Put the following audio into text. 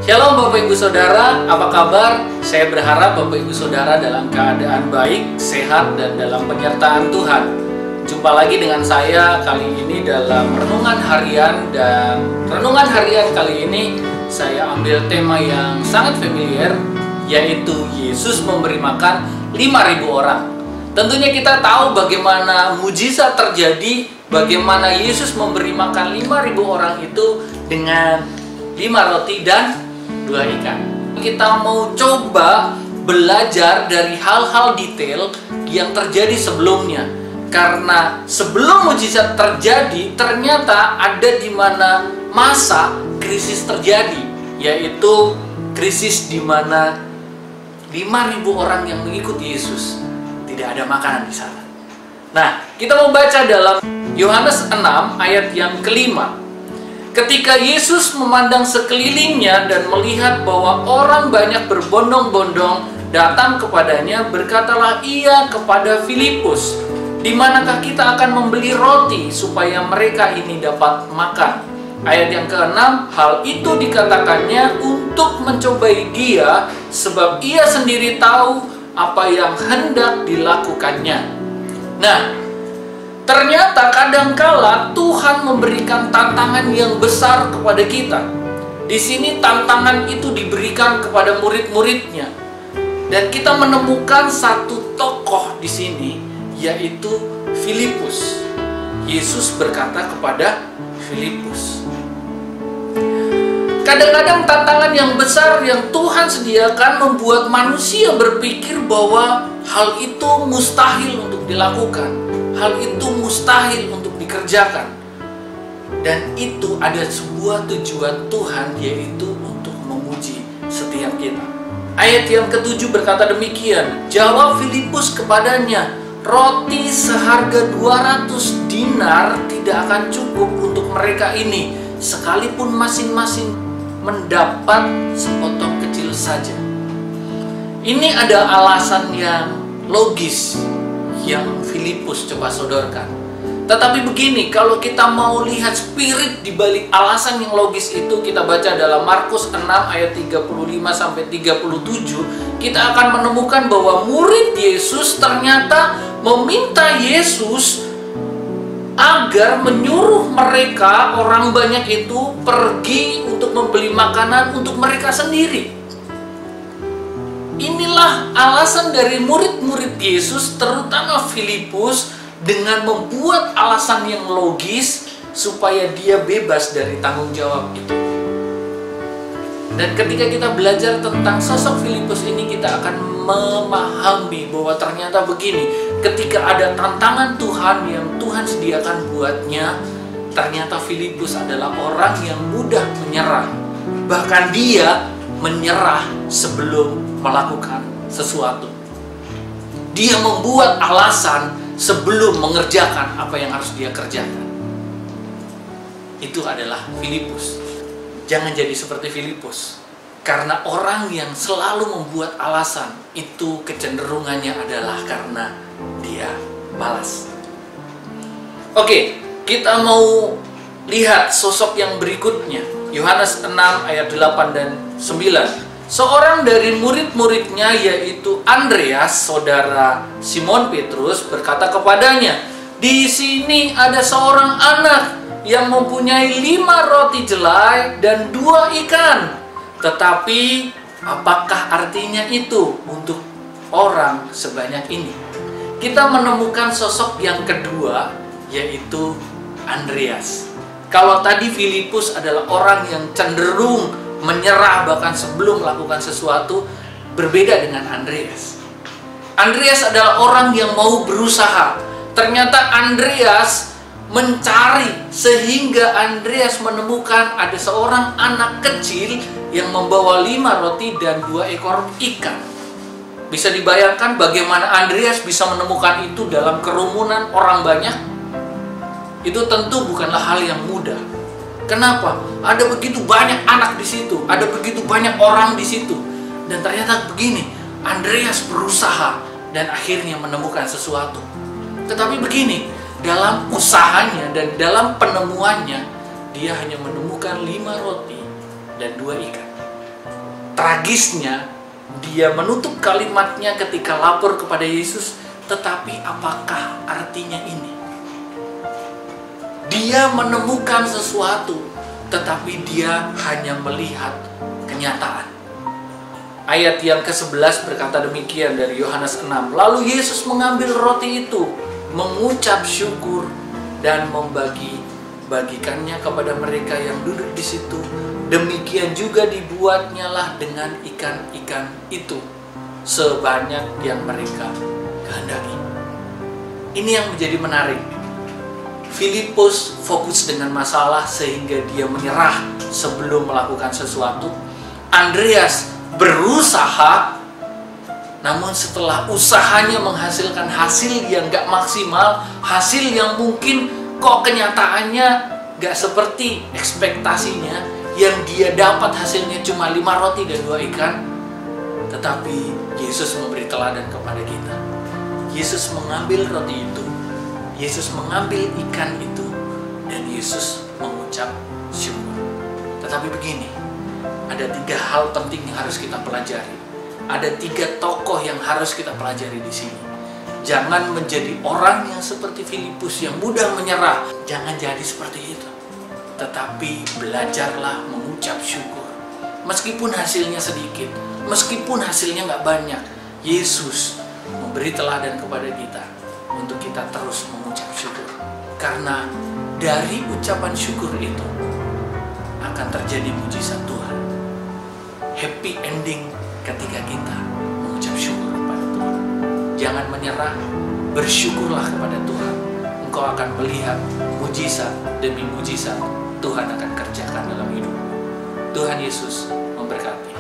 Shalom Bapak Ibu Saudara, apa kabar? Saya berharap Bapak Ibu Saudara dalam keadaan baik, sehat, dan dalam penyertaan Tuhan. Jumpa lagi dengan saya kali ini dalam Renungan Harian. Dan Renungan Harian kali ini saya ambil tema yang sangat familiar, yaitu Yesus memberi makan 5.000 orang. Tentunya kita tahu bagaimana mujizat terjadi, bagaimana Yesus memberi makan 5.000 orang itu dengan 5 roti dan 2 ikan. Kita mau coba belajar dari hal-hal detail yang terjadi sebelumnya. Karena sebelum mujizat terjadi, ternyata ada di mana masa krisis terjadi, yaitu krisis di mana 5.000 orang yang mengikuti Yesus tidak ada makanan di sana. Nah, kita mau baca dalam Yohanes 6 ayat yang kelima. Ketika Yesus memandang sekelilingnya dan melihat bahwa orang banyak berbondong-bondong datang kepadanya, berkatalah ia kepada Filipus, "Di manakah kita akan membeli roti supaya mereka ini dapat makan?" Ayat yang ke-6, hal itu dikatakannya untuk mencobai dia, sebab ia sendiri tahu apa yang hendak dilakukannya. Nah, ternyata kadangkala Tuhan memberikan tantangan yang besar kepada kita. Di sini tantangan itu diberikan kepada murid-muridnya. Dan kita menemukan satu tokoh di sini, yaitu Filipus. Yesus berkata kepada Filipus. Kadang-kadang tantangan yang besar yang Tuhan sediakan membuat manusia berpikir bahwa hal itu mustahil untuk dilakukan. Hal itu mustahil untuk dikerjakan. Dan itu ada sebuah tujuan Tuhan, yaitu untuk menguji setiap kita. Ayat yang ke-7 berkata demikian, jawab Filipus kepadanya, roti seharga 200 dinar tidak akan cukup untuk mereka ini, sekalipun masing-masing mendapat sepotong kecil saja. Ini ada alasan yang logis yang Filipus coba sodorkan. Tetapi begini, kalau kita mau lihat spirit di balik alasan yang logis itu, kita baca dalam Markus 6 ayat 35 sampai 37, kita akan menemukan bahwa murid Yesus ternyata meminta Yesus agar menyuruh mereka, orang banyak itu, pergi untuk membeli makanan untuk mereka sendiri. Inilah alasan dari murid-murid Yesus, terutama Filipus, dengan membuat alasan yang logis supaya dia bebas dari tanggung jawab itu. Dan ketika kita belajar tentang sosok Filipus ini, kita akan memahami bahwa ternyata begini, ketika ada tantangan Tuhan yang Tuhan sediakan buatnya, ternyata Filipus adalah orang yang mudah menyerah. Bahkan dia menyerah sebelum melakukan sesuatu. Dia membuat alasan sebelum mengerjakan apa yang harus dia kerjakan. Itu adalah Filipus. Jangan jadi seperti Filipus. Karena orang yang selalu membuat alasan, itu kecenderungannya adalah karena dia malas. Oke, kita mau lihat sosok yang berikutnya. Yohanes 6 ayat 8 dan 9. Seorang dari murid-muridnya, yaitu Andreas, saudara Simon Petrus, berkata kepadanya, "Di sini ada seorang anak yang mempunyai 5 roti jelai dan 2 ikan. Tetapi apakah artinya itu untuk orang sebanyak ini?" Kita menemukan sosok yang kedua, yaitu Andreas. Kalau tadi Filipus adalah orang yang cenderung menyerah bahkan sebelum melakukan sesuatu, berbeda dengan Andreas. Andreas adalah orang yang mau berusaha. Ternyata Andreas mencari, sehingga Andreas menemukan ada seorang anak kecil yang membawa 5 roti dan 2 ekor ikan. Bisa dibayangkan bagaimana Andreas bisa menemukan itu dalam kerumunan orang banyak? Itu tentu bukanlah hal yang mudah. Kenapa? Ada begitu banyak anak di situ, ada begitu banyak orang di situ. Dan ternyata begini, Andreas berusaha dan akhirnya menemukan sesuatu. Tetapi begini, dalam usahanya dan dalam penemuannya, dia hanya menemukan 5 roti dan 2 ikan. tragisnya, dia menutup kalimatnya ketika lapor kepada Yesus, tetapi apakah artinya ini? Dia menemukan sesuatu, tetapi dia hanya melihat kenyataan. Ayat yang ke-11 berkata demikian dari Yohanes 6. Lalu Yesus mengambil roti itu, mengucap syukur, dan membagi-bagikannya kepada mereka yang duduk di situ. Demikian juga dibuatnya lah dengan ikan-ikan itu, sebanyak yang mereka kehendaki. Ini yang menjadi menarik. Filipus fokus dengan masalah sehingga dia menyerah sebelum melakukan sesuatu. Andreas berusaha, namun setelah usahanya menghasilkan hasil yang gak maksimal, hasil yang mungkin kok kenyataannya gak seperti ekspektasinya, yang dia dapat hasilnya cuma 5 roti dan 2 ikan. Tetapi Yesus memberi teladan kepada kita. Yesus mengambil roti itu, Yesus mengambil ikan itu, dan Yesus mengucap syukur. Tetapi begini, ada 3 hal penting yang harus kita pelajari. Ada 3 tokoh yang harus kita pelajari di sini. Jangan menjadi orang yang seperti Filipus yang mudah menyerah. Jangan jadi seperti itu. Tetapi belajarlah mengucap syukur. Meskipun hasilnya sedikit, meskipun hasilnya nggak banyak, Yesus memberi teladan kepada kita untuk kita terus mengucap syukur. Karena dari ucapan syukur itu akan terjadi mujizat Tuhan. Happy ending ketika kita mengucap syukur kepada Tuhan. Jangan menyerah, bersyukurlah kepada Tuhan. Engkau akan melihat mujizat demi mujizat Tuhan akan kerjakan dalam hidup. Tuhan Yesus memberkati.